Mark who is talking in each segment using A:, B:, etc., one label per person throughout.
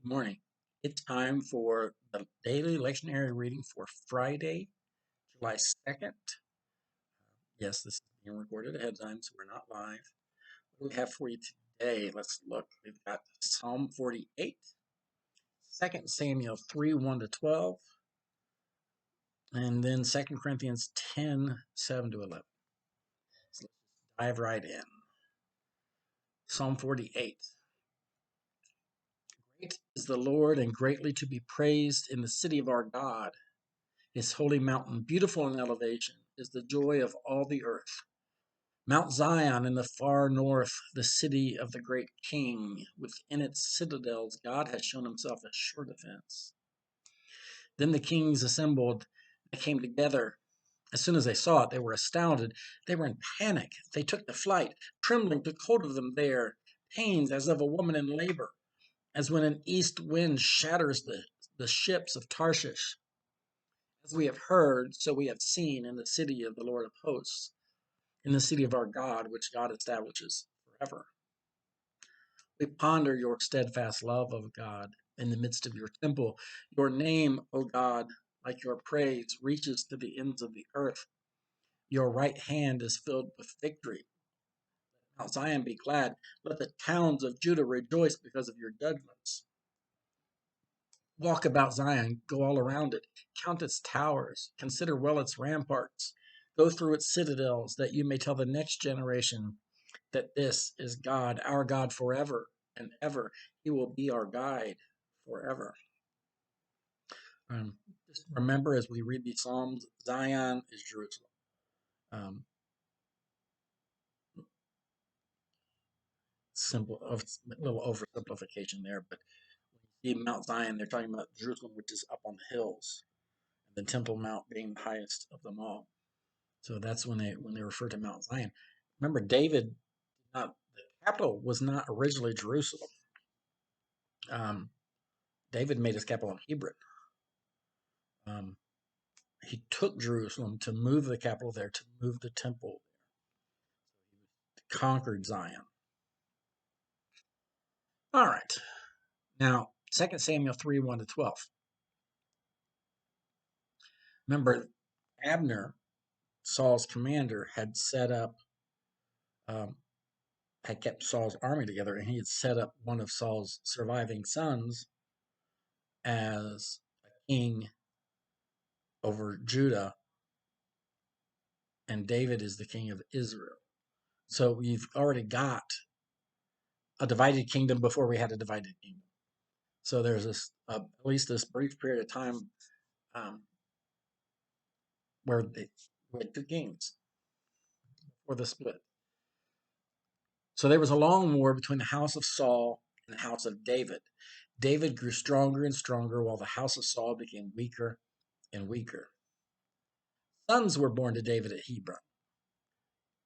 A: Good morning. It's time for the daily lectionary reading for Friday, July 2nd. Yes, this is being recorded ahead of time, so we're not live. What do we have for you today? Let's look. We've got Psalm 48, 2 Samuel 3, 1 to 12, and then 2 Corinthians 10, 7 to 11. So let's dive right in. Psalm 48. Great is the Lord and greatly to be praised in the city of our God. His holy mountain, beautiful in elevation, is the joy of all the earth. Mount Zion in the far north, the city of the great king. Within its citadels, God has shown himself a sure defense. Then the kings assembled. They came together. As soon as they saw it, they were astounded. They were in panic. They took to flight. Trembling took hold of them there, pains as of a woman in labor, as when an east wind shatters the ships of Tarshish. As we have heard, so we have seen in the city of the Lord of hosts, in the city of our God, which God establishes forever. We ponder your steadfast love, O God, in the midst of your temple. Your name, O God, like your praise, reaches to the ends of the earth. Your right hand is filled with victory. Mount Zion be glad. Let the towns of Judah rejoice because of your judgments. Walk about Zion, go all around it, count its towers, consider well its ramparts, go through its citadels, that you may tell the next generation that this is God, our God forever and ever. He will be our guide forever. Um, just remember as we read these Psalms, Zion is Jerusalem. Um, simple, a little oversimplification there, but when you see Mount Zion, they're talking about Jerusalem, which is up on the hills, and the Temple Mount being the highest of them all. So that's when they refer to Mount Zion. Remember, the capital was not originally Jerusalem. Um, David made his capital in Hebron. Um, he took Jerusalem to move the capital there, to move the temple, conquered Zion. All right. Now, 2 Samuel 3, 1 to 12. Remember, Abner, Saul's commander, um, had kept Saul's army together, and he had set up one of Saul's surviving sons as a king over Judah, and David is the king of Israel. So we've already got a divided kingdom before we had a divided kingdom. So there's at least this brief period of time um, where we had two kings before the split. So there was a long war between the house of Saul and the house of David. David grew stronger and stronger while the house of Saul became weaker and weaker. Sons were born to David at Hebron.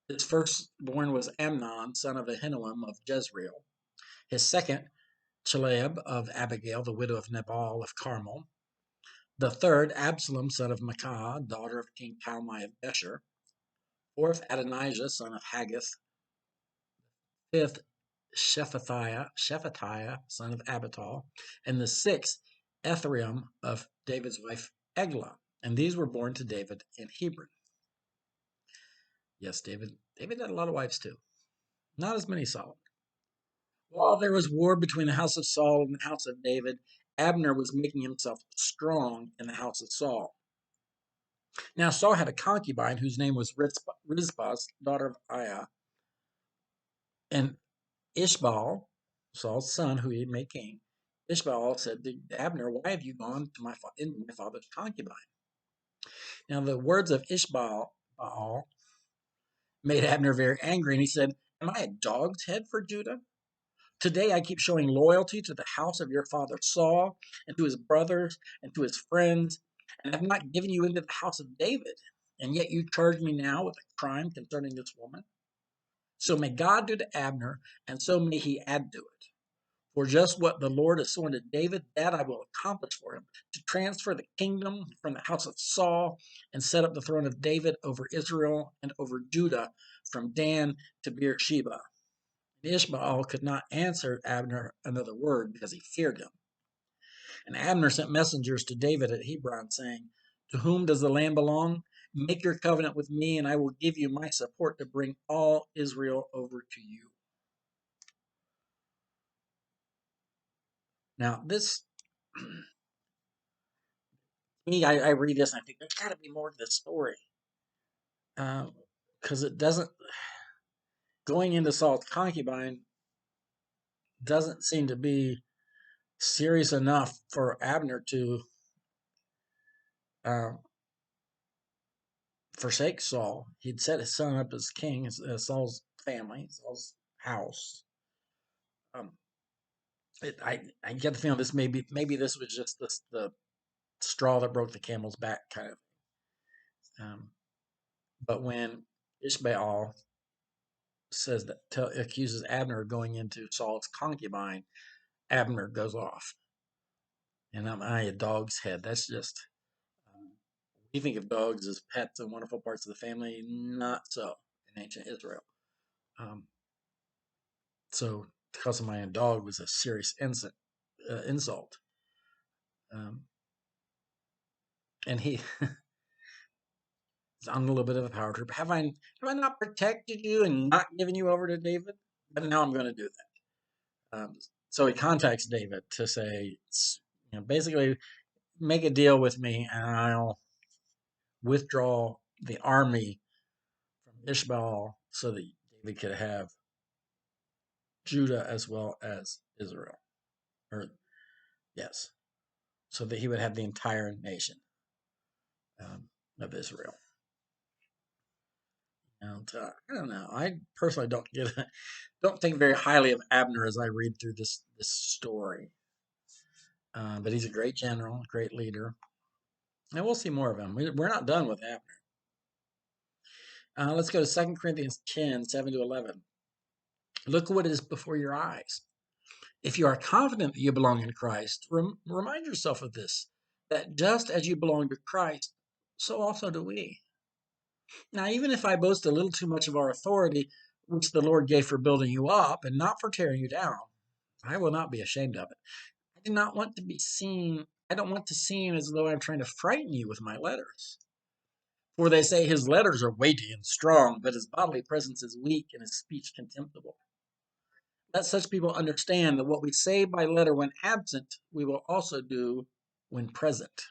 A: His firstborn was Amnon, son of Ahinoam of Jezreel. His second, Chileab of Abigail, the widow of Nabal of Carmel. The third, Absalom, son of Maacah, daughter of King Talmai of Besher. Fourth, Adonijah, son of Haggith. Fifth, Shephatiah, son of Abital. And the sixth, Ethraim of David's wife Eglah. And these were born to David in Hebron. Yes, David had a lot of wives too. Not as many Solomon. While there was war between the house of Saul and the house of David, Abner was making himself strong in the house of Saul. Now Saul had a concubine whose name was Rizpah, daughter of Aiah, and Ishbaal, Saul's son, who he had made king. Ishbaal said to Abner, "Why have you gone to into my father's concubine?" Now the words of Ishbaal made Abner very angry, and he said, "Am I a dog's head for Judah? Today I keep showing loyalty to the house of your father Saul, and to his brothers, and to his friends, and have not given you into the house of David. And yet you charge me now with a crime concerning this woman. So may God do to Abner, and so may he add to it. For just what the Lord has sworn to David, that I will accomplish for him, to transfer the kingdom from the house of Saul and set up the throne of David over Israel and over Judah from Dan to Beersheba." And Ishmael could not answer Abner another word because he feared him. And Abner sent messengers to David at Hebron, saying, "To whom does the land belong? Make your covenant with me, and I will give you my support to bring all Israel over to you." Now, this, me, I read this and I think there's got to be more to this story. Because it doesn't, going into Saul's concubine doesn't seem to be serious enough for Abner to uh, forsake Saul. He'd set his son up as king, Saul's family, Saul's house. Um, I get the feeling this maybe this was just the straw that broke the camel's back kind of. But when Ishbaal says accuses Abner of going into Saul's concubine, Abner goes off, and I'm a dog's head. That's just we think of dogs as pets and wonderful parts of the family. Not so in ancient Israel. Um, so to call somebody a dog was a serious insult. Um, and he is on a little bit of a power trip. Have I not protected you and not given you over to David? But now I'm going to do that. So he contacts David to say, basically, make a deal with me, and I'll withdraw the army from Ishbaal so that David could have Judah as well as Israel. Or yes, so that he would have the entire nation of Israel. And I don't know. I personally don't think very highly of Abner as I read through this story. But he's a great general, great leader, and we'll see more of him. We're not done with Abner. Let's go to 2 Corinthians 10, 7 to 11. Look what is before your eyes. If you are confident that you belong in Christ, remind yourself of this, that just as you belong to Christ, so also do we. Now, even if I boast a little too much of our authority, which the Lord gave for building you up and not for tearing you down, I will not be ashamed of it. I do not want to be seen, I don't want to seem as though I'm trying to frighten you with my letters. For they say his letters are weighty and strong, but his bodily presence is weak and his speech contemptible. Let such people understand that what we say by letter when absent, we will also do when present.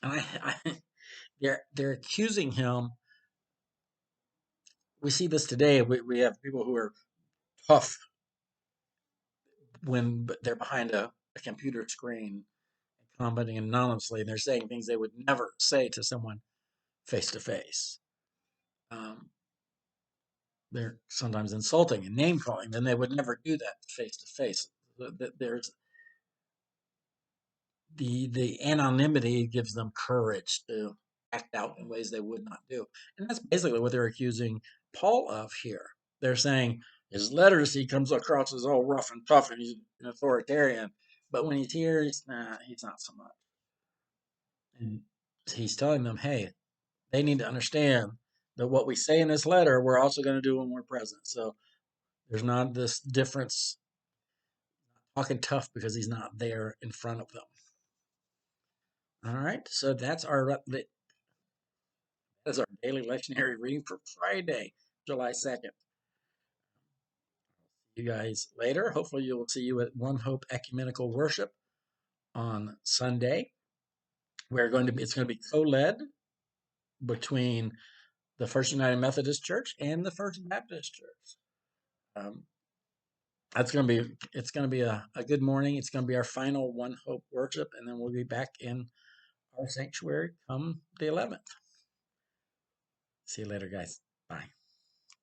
A: And they're accusing him. We see this today. We have people who are tough when they're behind a computer screen, commenting anonymously, and they're saying things they would never say to someone face to face. They're sometimes insulting and name calling, then they would never do that face to face. There's the anonymity gives them courage to act out in ways they would not do. And that's basically what they're accusing Paul of here. They're saying his letters, he comes across as all rough and tough and he's an authoritarian. But when he's here, he's not so much. And he's telling them, hey, they need to understand that what we say in this letter, we're also going to do when we're present. So there's not this difference talking tough because he's not there in front of them. All right, so that's our daily lectionary reading for Friday, July 2nd. You guys later. Hopefully, you'll see you at One Hope Ecumenical Worship on Sunday. It's going to be co-led between the First United Methodist Church and the First Baptist Church. It's going to be a good morning. It's going to be our final One Hope worship, and then we'll be back in our sanctuary come the 11th. See you later, guys. Bye.